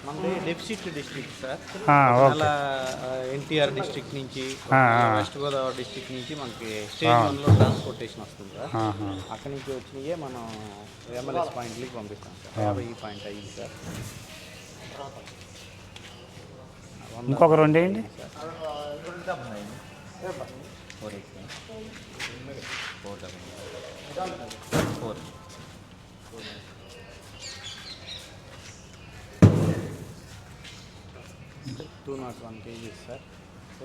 మనది deficit district sir. Okay. అలా NTR district నుంచి, వెస్ట్ గోదావరి డిస్ట్రిక్ట్ నుంచి మనకి స్టేజ్ 1లో ట్రాన్స్పోర్టేషన్ వస్తుంది సార్. అక్కడి నుంచి వచ్చినయే మనం MLS పాయింట్లకి పంపిస్తాం సార్. 50.5 సార్. ఇంకొక రెండు ఏంటి? 201 kgs సార్.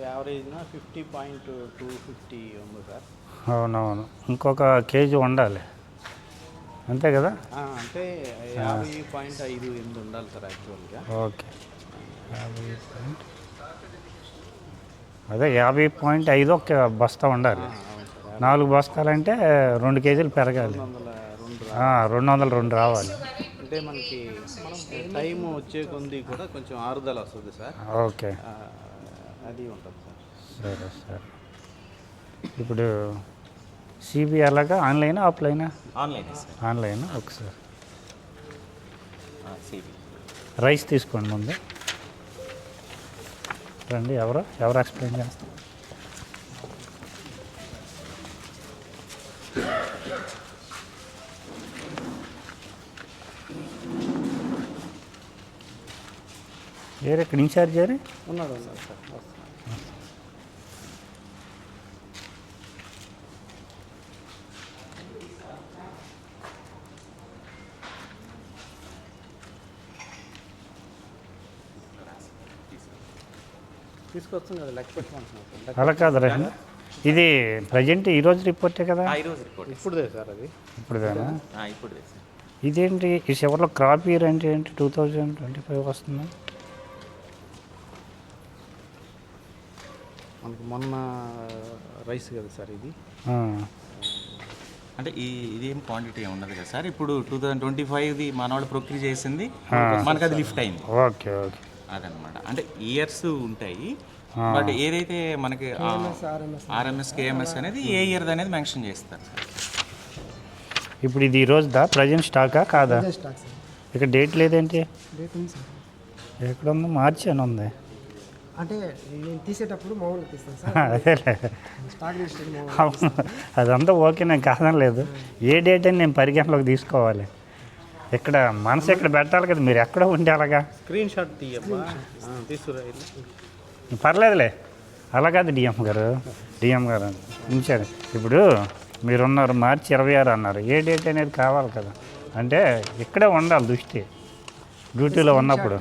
యావరేజ్న 50.250 ఉంది సార్. అవునవును, ఇంకొక కేజీ ఉండాలి అంతే కదా? అంటే 50.58 ఉండాలి సార్ యాక్చువల్గా. ఓకే, అదే 50.5 ఒక బస్తా ఉండాలి. 4 బస్తాలంటే 2 కేజీలు పెరగాలి. 202 రావాలి. అంటే మనకి టైం వచ్చే కొద్ది కూడా కొంచెం ఆరుదల వస్తుంది సార్. ఓకే, అది ఉంటుంది సార్. సరే సరే. ఇప్పుడు సిబి అలాగా ఆన్లైనా ఆఫ్లైనా? ఆన్లైన్. ఒకసారి రైస్ తీసుకోండి ముందు. రండి, ఎవరు ఎక్స్ప్లెయిన్ చేస్తారు? ఇక్కడ ఇన్ఛార్జ్ గారు ఉన్నాడు సార్. తీసుకొస్తుంది కదా, లెక్క పెట్టుకుంటున్నాం. అలా కాదురా, ఇది ప్రజెంట్ ఈరోజు రిపోర్టే కదా? ఇప్పుడుదే సార్ అది. ఇప్పుడుదేనా? ఇదేంటి ఈ చివరిలో క్రాప్ ఇయర్ అంటే ఏంటి? 2025 వస్తుందా? మనకు మొన్న రైస్ కదా సార్ ఇది. అంటే ఇదేం క్వాంటిటీ ఉండదు కదా సార్. ఇప్పుడు 2025ది మన వాళ్ళు ప్రొక్యూర్ చేసింది, మనకు అది లిఫ్ట్ అయింది. ఓకే ఓకే, అదనమాట. అంటే ఇయర్స్ ఉంటాయి, బట్ ఏదైతే మనకి ఆర్ఎంఎస్ కేఎంఎస్ అనేది ఏ ఇయర్ అనేది మెన్షన్ చేస్తారు సార్. ఇప్పుడు ఇది ఈరోజుదా ప్రజెంట్ స్టాకా కాదా? ఇక్కడ డేట్ లేదేంటి? ఎక్కడ ఉంది? మార్చి అని ఉంది. అంటే నేను తీసేటప్పుడు మామూలుగా తీస్తాను సార్. అదేలే, అవును, అదంతా ఓకే, నేను కాదనలేదు. ఏ డేట్ అని నేను పరిగణలోకి తీసుకోవాలి. ఇక్కడ మనసు ఇక్కడ పెట్టాలి కదా, మీరు ఎక్కడో ఉంటే అలాగా స్క్రీన్ షాట్ తీయమ్మా, తీసుకురా. పర్లేదులే, అలా కాదు డిఎం గారు ఉంచారు. ఇప్పుడు మీరున్నారు మార్చి 26 అన్నారు, ఏ డేట్ అనేది కావాలి కదా. అంటే ఇక్కడే ఉండాలి దృష్టి, డ్యూటీలో ఉన్నప్పుడు.